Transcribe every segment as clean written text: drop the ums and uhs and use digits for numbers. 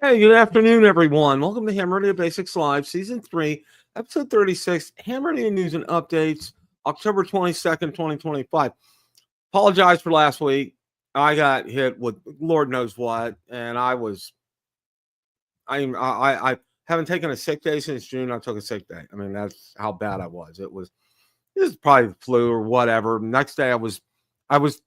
Hey, good afternoon, everyone. Welcome to Ham Radio Basics Live, Season 3, Episode 36, Ham Radio News and Updates, October 22nd, 2025. Apologize for last week. I got hit with Lord knows what, and I haven't taken a sick day since June. I took a sick day. I mean, that's how bad I was. It was probably the flu or whatever. Next day, I was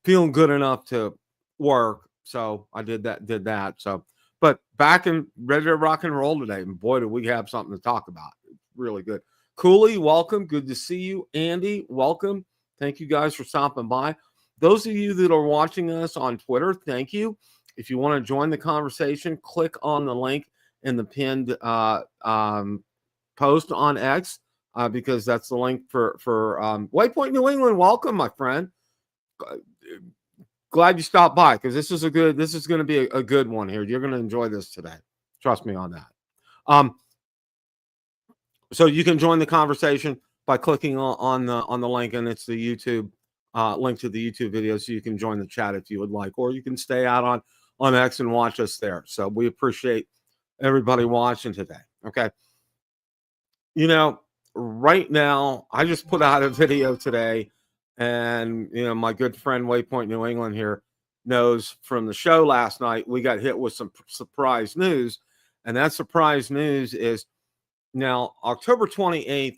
feeling good enough to work, so I did that. So. But back and ready to rock and roll today. And boy, do we have something to talk about. It's really good. Cooley, welcome. Good to see you. Andy, welcome. Thank you guys for stopping by. Those of you that are watching us on Twitter, thank you. If you want to join the conversation, click on the link in the pinned post on X because that's the link for Waypoint New England. Welcome, my friend. Glad you stopped by because this is going to be a good one here. You're going to enjoy this today. Trust me on that. So you can join the conversation by clicking on the link, and it's the YouTube link to the YouTube video, so you can join the chat if you would like, or you can stay out on X and watch us there. So we appreciate everybody watching today. Okay. You know, right now, I just put out a video today. And, you know, my good friend Waypoint New England here knows from the show last night, we got hit with some surprise news. And that surprise news is now October 28th.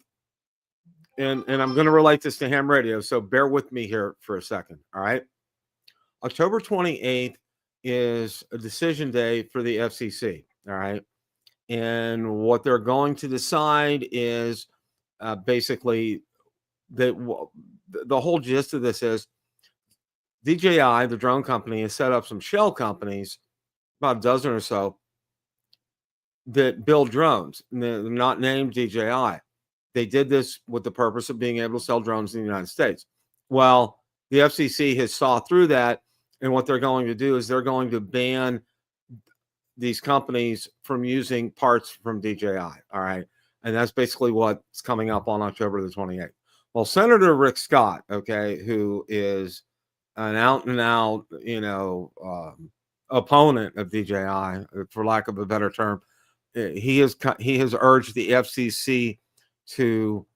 And I'm going to relate this to ham radio. So bear with me here for a second. All right. October 28th is a decision day for the FCC. All right. And what they're going to decide is basically that the whole gist of this is DJI, the drone company, has set up some shell companies, about a dozen or so, that build drones. And they're not named DJI. They did this with the purpose of being able to sell drones in the United States. Well, the FCC has saw through that, and what they're going to do is they're going to ban these companies from using parts from DJI. All right. And that's basically what's coming up on October the 28th. Well, Senator Rick Scott, okay, who is an out-and-out, opponent of DJI, for lack of a better term, he has urged the FCC to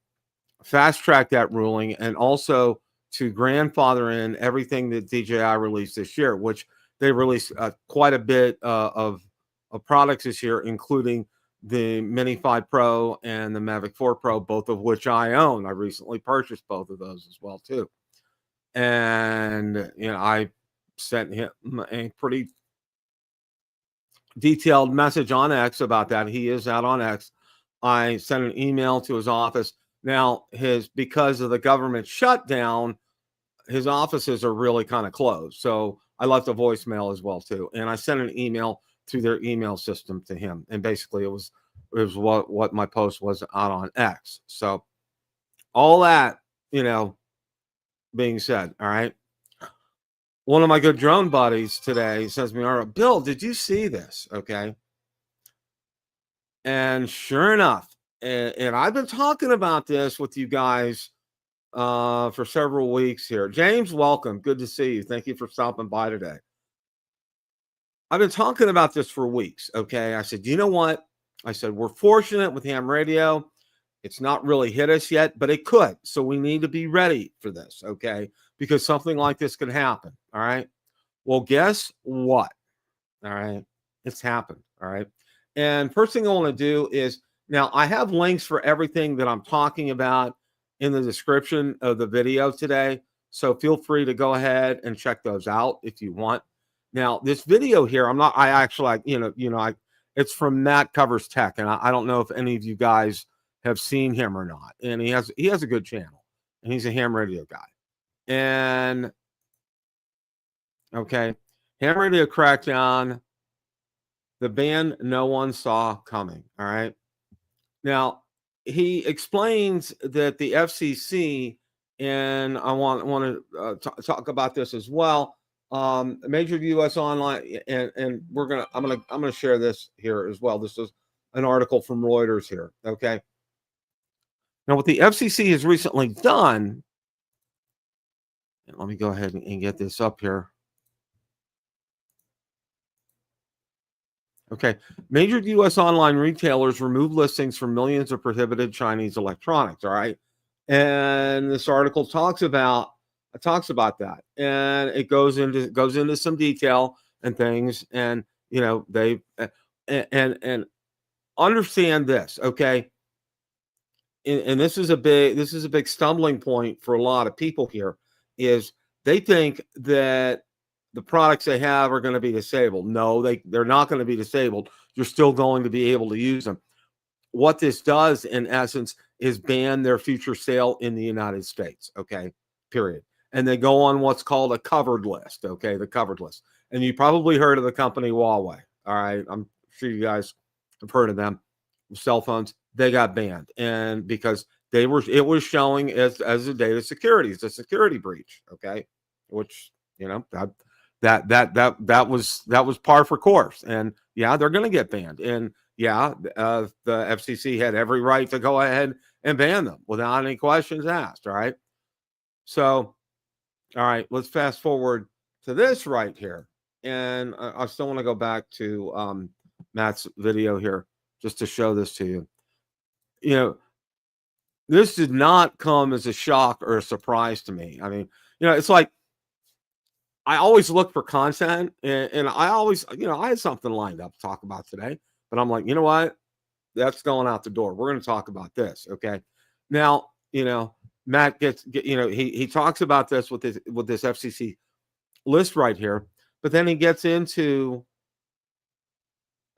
fast-track that ruling and also to grandfather in everything that DJI released this year, which they released quite a bit of products this year, including the Mini 5 Pro and the Mavic 4 Pro, both of which I own. I recently purchased both of those as well, too. And, I sent him a pretty detailed message on X about that. He is out on X. I sent an email to his office. Now, because of the government shutdown, his offices are really kind of closed. So I left a voicemail as well, too. And I sent an email through their email system to him. And basically it was what my post was out on X. So all that, being said, all right. One of my good drone buddies today says to me, all right, Bill, did you see this? Okay. And sure enough, and I've been talking about this with you guys for several weeks here. James, welcome. Good to see you. Thank you for stopping by today. I've been talking about this for weeks, okay? I said, you know what? I said, we're fortunate with ham radio. It's not really hit us yet, but it could. So we need to be ready for this, okay? Because something like this could happen, all right? Well, guess what? All right? It's happened, all right? And first thing I want to do is, now I have links for everything that I'm talking about in the description of the video today. So feel free to go ahead and check those out if you want. Now, this video here, it's from Matt Covers Tech, and I don't know if any of you guys have seen him or not. And he has a good channel, and he's a ham radio guy. And okay, ham radio crackdown. the ban no one saw coming. All right. Now, he explains that the FCC, and I want to talk about this as well. Major U.S. online, and I'm gonna share this here as well. This is an article from Reuters here. Okay. Now, what the FCC has recently done, and let me go ahead and get this up here. Okay. Major U.S. online retailers remove listings for millions of prohibited Chinese electronics. All right. And this article talks about that, and it goes into some detail and things, and they and understand this, okay? And this is a big stumbling point for a lot of people here, is they think that the products they have are going to be disabled. No, they're not going to be disabled. You're still going to be able to use them. What this does, in essence, is ban their future sale in the United States. Okay, period. And they go on what's called a covered list. Okay, the covered list. And you probably heard of the company Huawei. All right, I'm sure you guys have heard of them. Cell phones, they got banned, and because it was showing as a data security, it's a security breach. Okay, which that was par for course, and yeah, they're going to get banned, and yeah, the FCC had every right to go ahead and ban them without any questions asked. All right. So, all right, let's fast forward to this right here. And I still want to go back to Matt's video here just to show this to you. This did not come as a shock or a surprise to me. I mean, it's like I always look for content, and I always, I had something lined up to talk about today. But I'm like, you know what? That's going out the door. We're going to talk about this. Okay. Now, Matt he talks about this with this FCC list right here, but then he gets into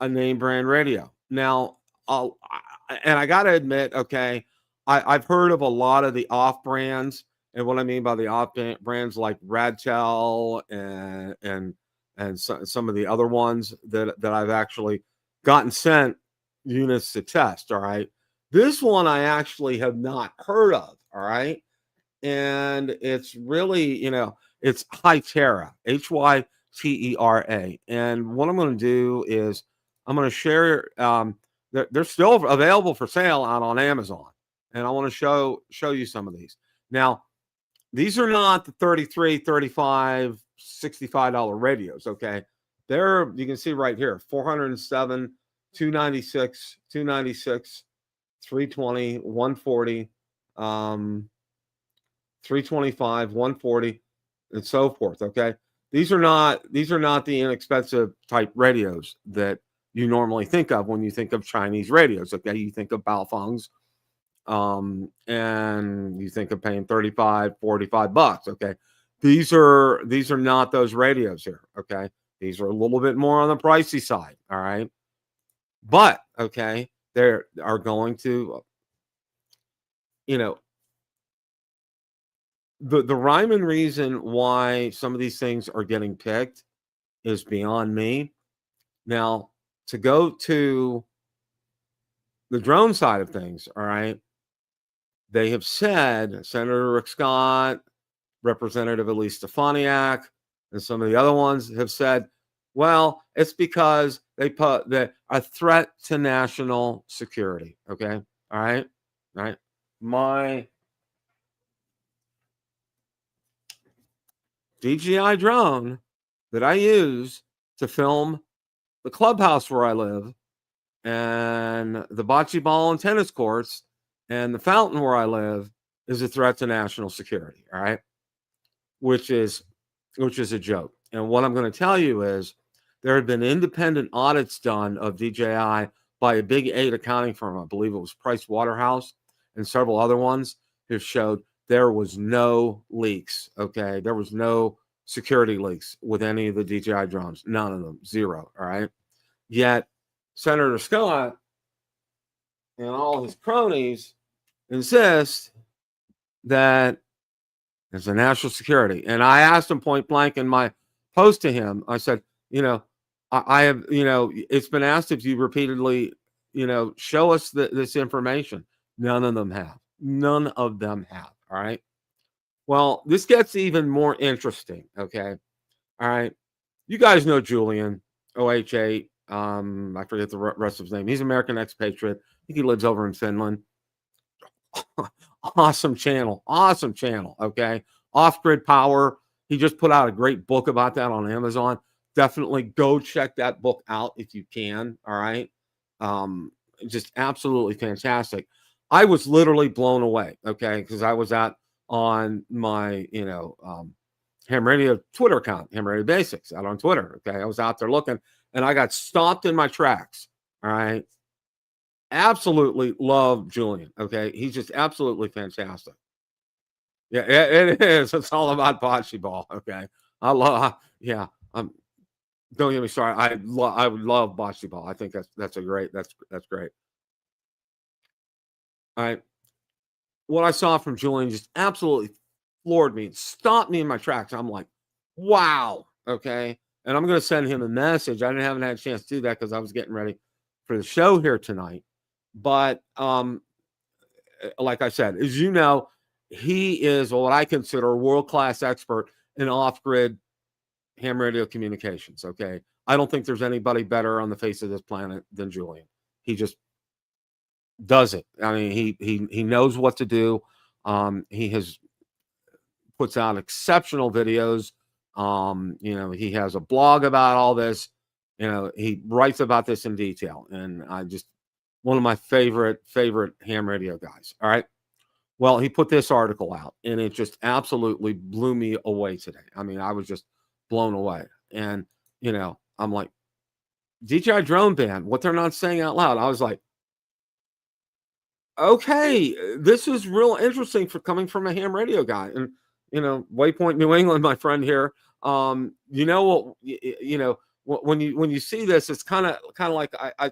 a name brand radio. Now, I got to admit, okay, I've heard of a lot of the off brands, and what I mean by the off brands, like Radtel and some of the other ones that I've actually gotten sent units to test. All right. This one I actually have not heard of. All right. And it's really, it's Hytera, Hytera. And what I'm going to do is I'm going to share, they're still available for sale out on Amazon. And I want to show you some of these. Now, these are not the $33, $35, $65 radios. Okay. You can see right here, 407, 296, 296, 320, 140, 325, 140, and so forth. Okay. These are not the inexpensive type radios that you normally think of when you think of Chinese radios. Okay. You think of Baofengs, and you think of paying $35, $45. Okay. These are not those radios here. Okay. These are a little bit more on the pricey side. All right. But, okay, they are going to, the rhyme and reason why some of these things are getting picked is beyond me. Now, to go to the drone side of things, all right, they have said, Senator Rick Scott, Representative Elise Stefanik, and some of the other ones have said, well, it's because they put a threat to national security. Okay. All right. All right. My DJI drone that I use to film the clubhouse where I live, and the bocce ball and tennis courts, and the fountain where I live is a threat to national security. All right. Which is a joke. And what I'm going to tell you is there had been independent audits done of DJI by a big 8 accounting firm. I believe it was Price Waterhouse, and several other ones who showed there was no leaks. Okay. There was no security leaks with any of the DJI drones. None of them. Zero. All right. Yet Senator Scott and all his cronies insist that there's a national security. And I asked him point blank in my post to him, I said, I have, it's been asked if you repeatedly, show us this information. None of them have. None of them have. All right. Well, this gets even more interesting. Okay. All right. You guys know Julian, OH8. I forget the rest of his name. He's an American expatriate. I think he lives over in Finland. Awesome channel. Awesome channel. Okay. Off Grid Power. He just put out a great book about that on Amazon. Definitely go check that book out if you can. All right. Just absolutely fantastic. I was literally blown away. Okay. Because I was on my, Ham Radio Twitter account, Ham Radio Basics, out on Twitter. Okay. I was out there looking and I got stopped in my tracks. All right. Absolutely love Julian. Okay. He's just absolutely fantastic. Yeah, it is. It's all about bocce ball. Okay. I love, yeah. Don't get me started. I would love bocce ball. I think that's great. That's great. All right. What I saw from Julian just absolutely floored me, stopped me in my tracks. I'm like, wow. Okay. And I'm going to send him a message. I haven't had a chance to do that because I was getting ready for the show here tonight. But like I said, as you know, he is what I consider a world-class expert in off-grid ham radio communications. Okay. I don't think there's anybody better on the face of this planet than Julian. He just does it. I mean, he knows what to do. He puts out exceptional videos. He has a blog about all this. He writes about this in detail, and one of my favorite ham radio guys. All right. Well, he put this article out, and it just absolutely blew me away today. I mean, I was just blown away. And, I'm like, DJI drone ban, what they're not saying out loud. I was like, okay, this is real interesting for coming from a ham radio guy. And, Waypoint New England, my friend here, when you see this, it's kind of like I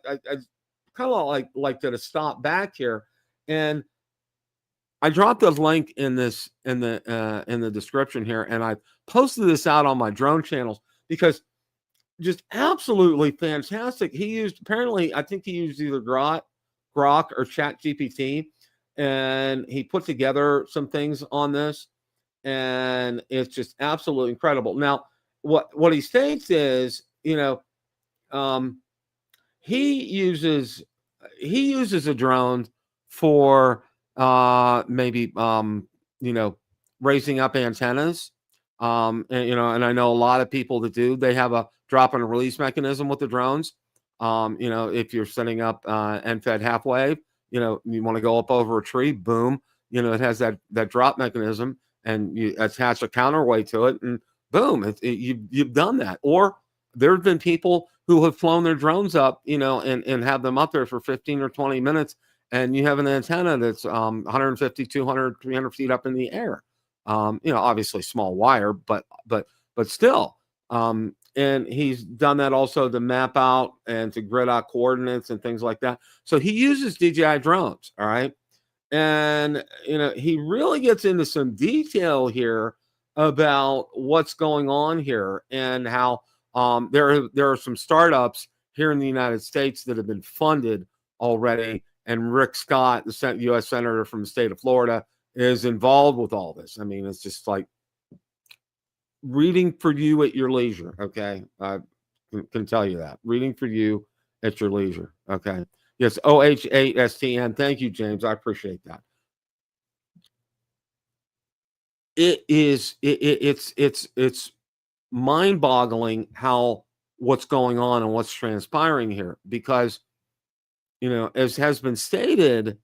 kind of like to stop back here. And I dropped a link in the description here, and I posted this out on my drone channels because just absolutely fantastic. I think he used either Grok or Chat GPT, and he put together some things on this, and it's just absolutely incredible. Now, what he states is, he uses a drone for maybe raising up antennas, and I know a lot of people that do. They have a drop and release mechanism with the drones. If you're setting up end-fed half wave, you want to go up over a tree, boom, it has that drop mechanism, and you attach a counterweight to it, and boom, you've done that. Or there have been people who have flown their drones up, and have them up there for 15 or 20 minutes, and you have an antenna that's 150, 200, 300 feet up in the air. Obviously small wire, but still. And he's done that also to map out and to grid out coordinates and things like that. So he uses DJI drones. All right. And, he really gets into some detail here about what's going on here and how there are some startups here in the United States that have been funded already. And Rick Scott, the U.S. Senator from the state of Florida, is involved with all this. I mean, it's just like reading for you at your leisure. Okay. I can tell you that. Reading for you at your leisure. Okay. Yes. OH8STN. Thank you, James. I appreciate that. It's mind-boggling what's going on and what's transpiring here, because, as has been stated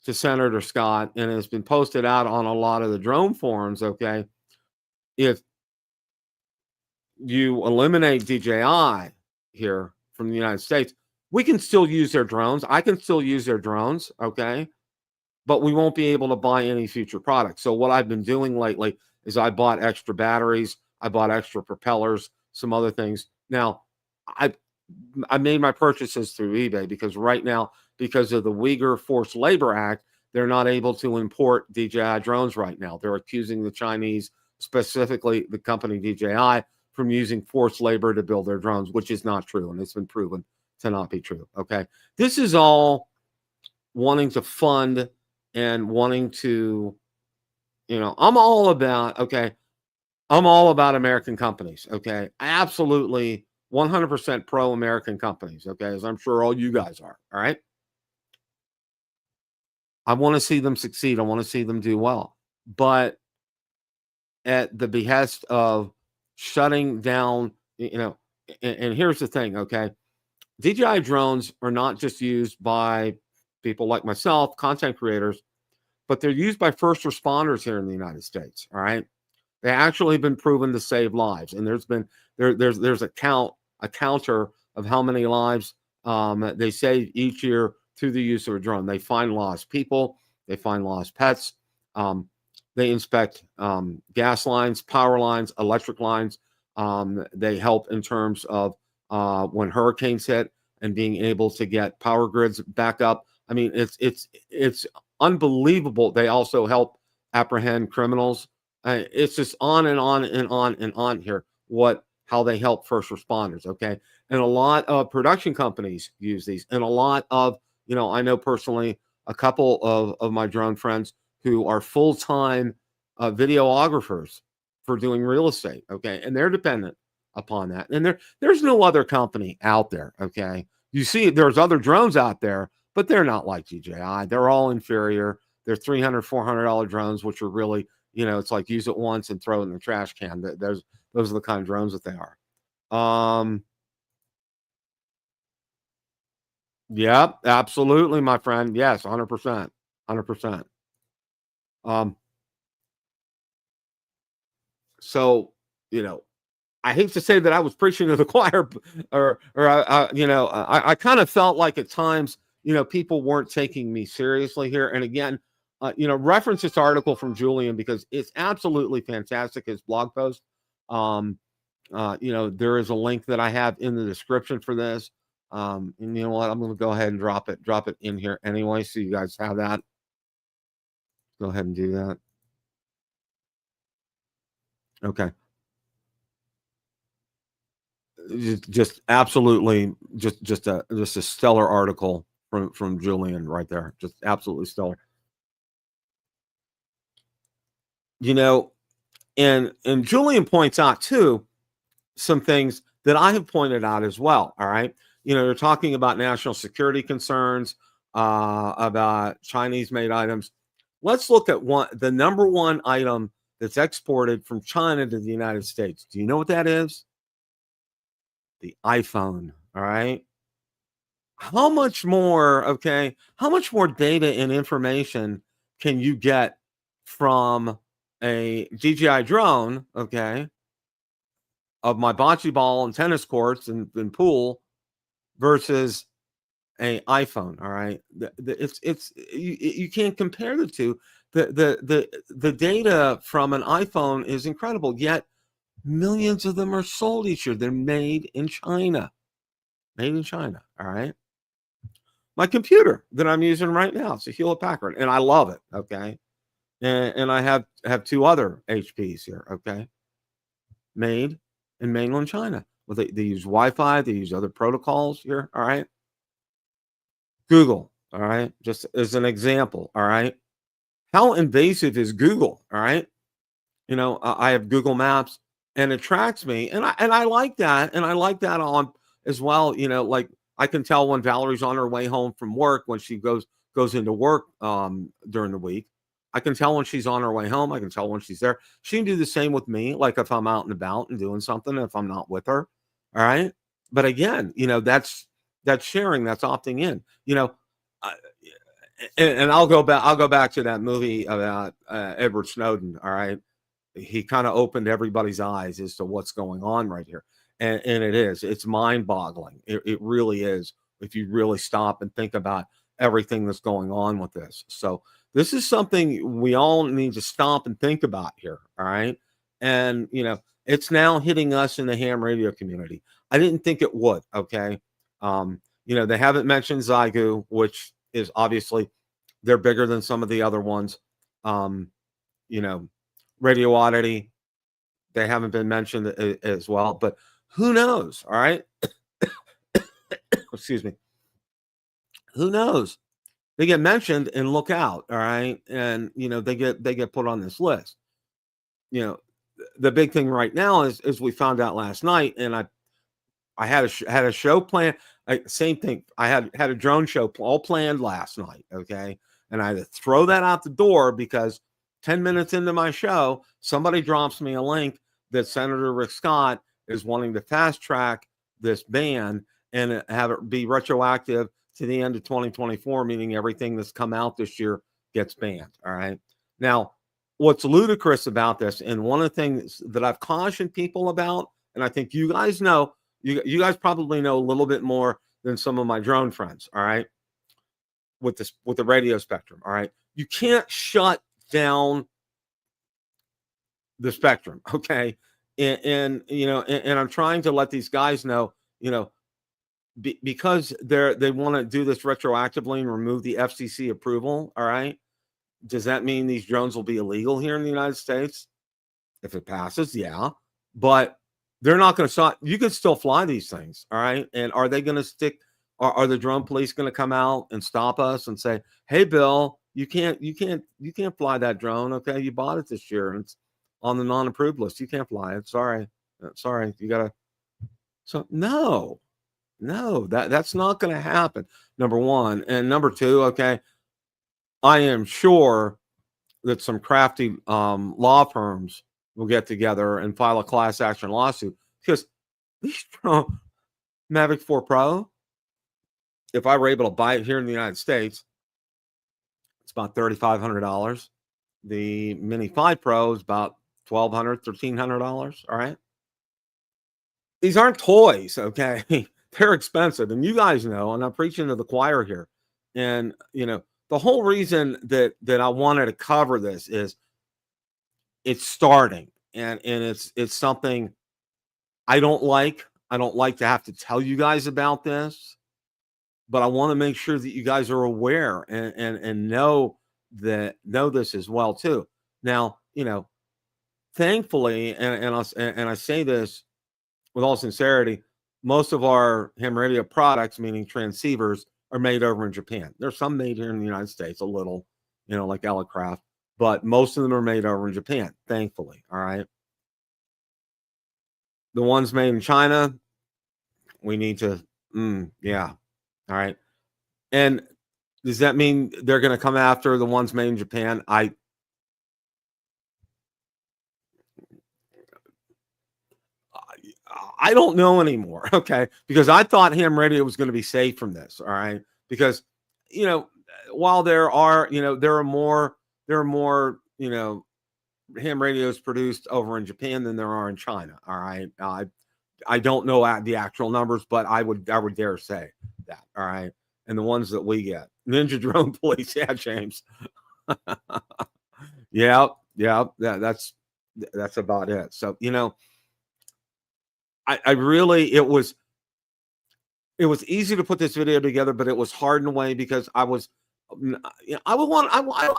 to Senator Scott and has been posted out on a lot of the drone forums, okay, if you eliminate DJI here from the United States, we can still use their drones. I can still use their drones, okay, but we won't be able to buy any future products. So what I've been doing lately is I bought extra batteries, I bought extra propellers, some other things. Now, I made my purchases through eBay because right now, because of the Uyghur Forced Labor Act, they're not able to import DJI drones right now. They're accusing the Chinese, specifically the company DJI, from using forced labor to build their drones, which is not true, and it's been proven to not be true. Okay, this is all wanting to fund and wanting to, I'm all about, I'm all about American companies. Okay, absolutely 100% pro American companies. Okay, as I'm sure all you guys are. All right, I want to see them succeed. I want to see them do well, but at the behest of shutting down, and here's the thing, okay? DJI drones are not just used by people like myself, content creators, but they're used by first responders here in the United States. All right, they actually been proven to save lives, and there's a counter of how many lives they save each year through the use of a drone. They find lost people, they find lost pets, they inspect gas lines, power lines, electric lines. They help in terms of when hurricanes hit and being able to get power grids back up. I mean, it's unbelievable. They also help apprehend criminals. It's just on and on and on and on here. How they help first responders. Okay, and a lot of production companies use these, and a lot of I know personally a couple of my drone friends who are full-time videographers for doing real estate. Okay, and they're dependent upon that. And there's no other company out there. Okay, you see, there's other drones out there, but they're not like DJI. They're all inferior. They're $300, $400 drones, which are really, it's like use it once and throw it in the trash can. Those are the kind of drones that they are. Yeah, absolutely, my friend. Yes, 100%, 100%. So, I hate to say that I was preaching to the choir, or I kind of felt like at times, people weren't taking me seriously here. And again, reference this article from Julian because it's absolutely fantastic. His blog post. There is a link that I have in the description for this. And you know what? I'm going to go ahead and drop it in here anyway, so you guys have that. Go ahead and do that. Okay. Just absolutely just a stellar article from Julian right there. Just absolutely stellar. And Julian points out too some things that I have pointed out as well. All right. You're talking about national security concerns, about Chinese made items. Let's look at the number one item that's exported from China to the United States. Do you know what that is? The iPhone. All right. How much more data and information can you get from a DJI drone, okay, of my bocce ball and tennis courts and pool versus a iPhone? All right, you can't compare the two. The data from an iPhone is incredible, yet millions of them are sold each year. They're made in China. All right. My computer that I'm using right now, it's a Hewlett Packard, and I love it. Okay, and I have two other HPs here. Okay, made in mainland China. Well, they use Wi-Fi. They use other protocols here. All right. Google. All right, just as an example. All right, how invasive is Google? All right, I have Google Maps, and it tracks me, and I like that, and I like that on as well. Like I can tell when Valerie's on her way home from work when she goes into work during the week. I can tell when she's on her way home. I can tell when she's there. She can do the same with me, like if I'm out and about and doing something, if I'm not with her. All right. But again, that's sharing, that's opting in. I, and I'll go back to that movie about Edward Snowden. All right. He kind of opened everybody's eyes as to what's going on right here. And it's mind boggling. It really is. If you really stop and think about everything that's going on with this. So this is something we all need to stop and think about here. All right. And, it's now hitting us in the ham radio community. I didn't think it would. Okay. They haven't mentioned Zygu, which is obviously they're bigger than some of the other ones. Radio Oddity, they haven't been mentioned as well, but who knows? All right. Excuse me. Who knows? They get mentioned and look out. All right. And, they get put on this list. The big thing right now is we found out last night, and I had a show planned. Same thing. I had a drone show all planned last night. Okay. And I had to throw that out the door because 10 minutes into my show, somebody drops me a link that Senator Rick Scott is wanting to fast track this ban and have it be retroactive to the end of 2024, meaning everything that's come out this year gets banned. All right. Now, what's ludicrous about this, and one of the things that I've cautioned people about, and I think you guys know, you guys probably know a little bit more than some of my drone friends, all right, with the radio spectrum, all right? You can't shut down the spectrum, okay? And I'm trying to let these guys know, because they want to do this retroactively and remove the FCC approval, all right? Does that mean these drones will be illegal here in the United States? If it passes, yeah. But they're not going to stop. You can still fly these things, all right? And are they going to stick? Are the drone police going to come out and stop us and say, "Hey, Bill, you can't fly that drone. Okay, you bought it this year and it's on the non-approved list. You can't fly it. Sorry, you gotta." So no, that's not going to happen. Number one, and number two, okay, I am sure that some crafty law firms will get together and file a class action lawsuit because these Mavic 4 Pro, if I were able to buy it here in the United States, it's about $3,500. The Mini 5 Pro is about $1,200, $1,300. All right. These aren't toys. Okay. They're expensive. And you guys know, and I'm preaching to the choir here. And, the whole reason that I wanted to cover this is it's starting, and it's something I don't like. I don't like to have to tell you guys about this, but I want to make sure that you guys are aware and know this as well too. Now, thankfully, and I say this with all sincerity, most of our ham radio products, meaning transceivers, are made over in Japan. There's some made here in the United States, a little, like Elecraft, but most of them are made over in Japan, thankfully. All right. The ones made in China, we need to, yeah. All right. And does that mean they're going to come after the ones made in Japan? I don't know anymore. Okay. Because I thought ham radio was going to be safe from this. All right. Because, while there are more, ham radios produced over in Japan than there are in China. All right. I don't know the actual numbers, but I would dare say that. All right. And the ones that we get, Ninja Drone Police. Yeah, James. Yeah. That's about it. So, I really, it was easy to put this video together, but it was hard in a way because I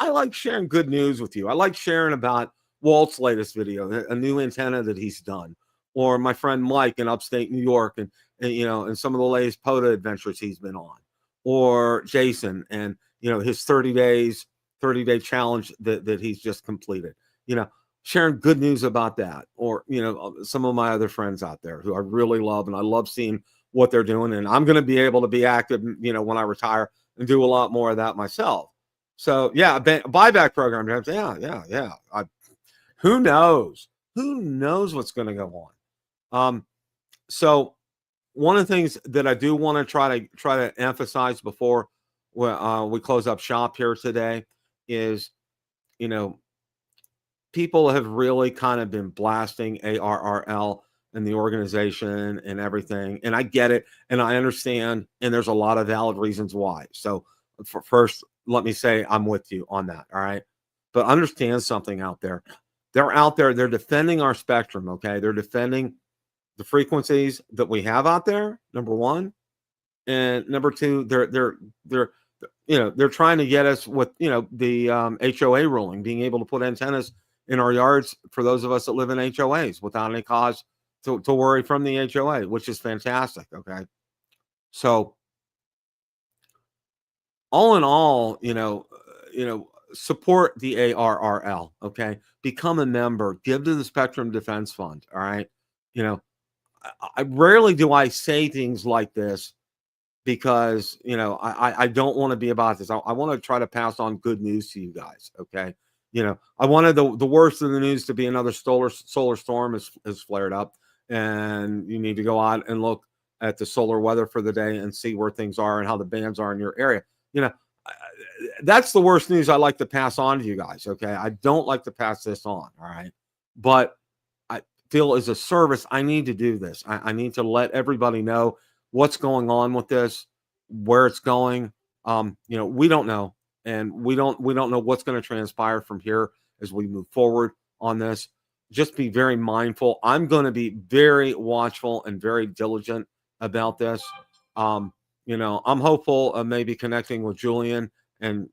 like sharing good news with you. I like sharing about Walt's latest video, a new antenna that he's done, or my friend Mike in upstate New York, and and some of the latest POTA adventures he's been on, or Jason and his 30-day challenge that he's just completed. Sharing good news about that, or some of my other friends out there who I really love, and I love seeing what they're doing, and I'm going to be able to be active, when I retire, and do a lot more of that myself. So yeah, buyback program. Yeah. Who knows? Who knows what's going to go on? So one of the things that I do want to try to emphasize before we close up shop here today is, people have really kind of been blasting ARRL and the organization and everything. And I get it. And I understand. And there's a lot of valid reasons why. So first, let me say I'm with you on that. All right. But understand something out there. They're out there. They're defending our spectrum. Okay. They're defending the frequencies that we have out there. Number one. And number two, they're trying to get us with, the HOA ruling, being able to put antennas in our yards for those of us that live in HOAs without any cause to worry from the HOA, which is fantastic. Okay. So all in all, support the ARRL. Okay. Become a member, give to the Spectrum Defense Fund. All right. You know, I rarely do I say things like this because, I don't want to be about this. I want to try to pass on good news to you guys. Okay. I wanted the worst of the news to be another solar storm has flared up, and you need to go out and look at the solar weather for the day and see where things are and how the bands are in your area. That's the worst news I like to pass on to you guys. Okay. I don't like to pass this on. All right. But I feel as a service, I need to do this. I need to let everybody know what's going on with this, where it's going. We don't know, and we don't know what's going to transpire from here as we move forward on this. Just be very mindful. I'm going to be very watchful and very diligent about this. I'm hopeful of maybe connecting with Julian and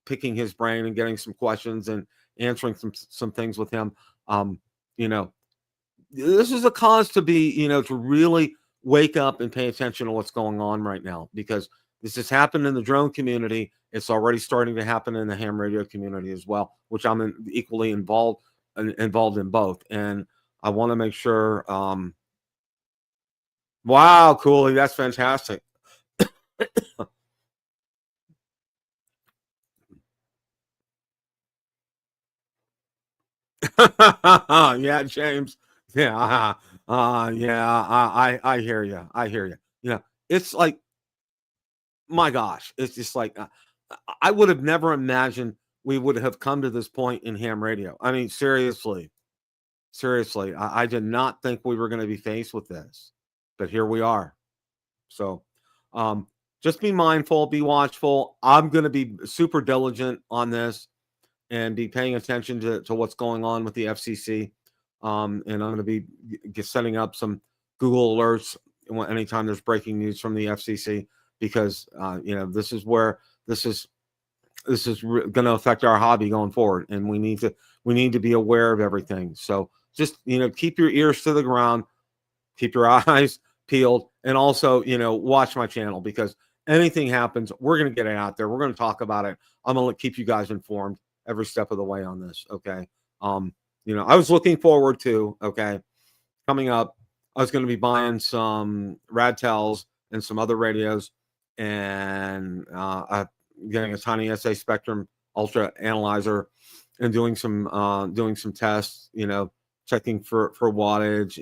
picking his brain and getting some questions and answering some things with him. This is a cause to be, to really wake up and pay attention to what's going on right now, because this has happened in the drone community. It's already starting to happen in the ham radio community as well, which I'm equally involved in both. And I want to make sure. Wow, Cooley, that's fantastic. Yeah, James. Yeah, I hear you. I hear you. It's like, my gosh, it's just like I would have never imagined we would have come to this point in ham radio. I mean, seriously, I did not think we were going to be faced with this, but here we are. So, just be mindful, be watchful. I'm going to be super diligent on this and be paying attention to what's going on with the FCC. And I'm going to be setting up some Google alerts anytime there's breaking news from the FCC, because this is where this is going to affect our hobby going forward, and we need to be aware of everything. So just keep your ears to the ground, keep your eyes peeled, and also watch my channel, because anything happens, we're going to get it out there. We're going to talk about it. I'm going to keep you guys informed every step of the way on this. Okay. I was looking forward to, coming up, I was going to be buying some Radtels and some other radios, and getting a tiny SA Spectrum Ultra analyzer and doing some tests, checking for wattage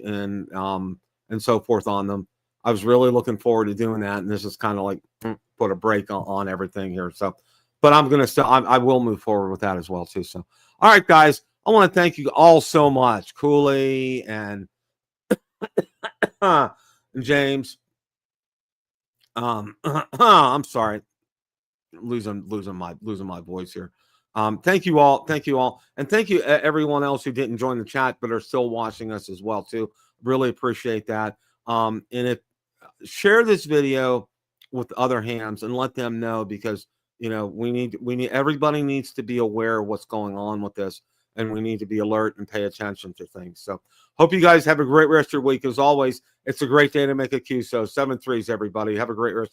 and so forth on them. I was really looking forward to doing that, and this is kind of like put a break on everything here. So, but I will move forward with that as well too. So, all right, guys, I want to thank you all so much, Cooley and James. I'm sorry, losing my voice here. Thank you all, and thank you everyone else who didn't join the chat but are still watching us as well too. Really appreciate that. And if share this video with other hams and let them know, because we need everybody needs to be aware of what's going on with this, and we need to be alert and pay attention to things. So hope you guys have a great rest of your week. As always, it's a great day to make a QSO. 7 3s, everybody. Have a great rest of your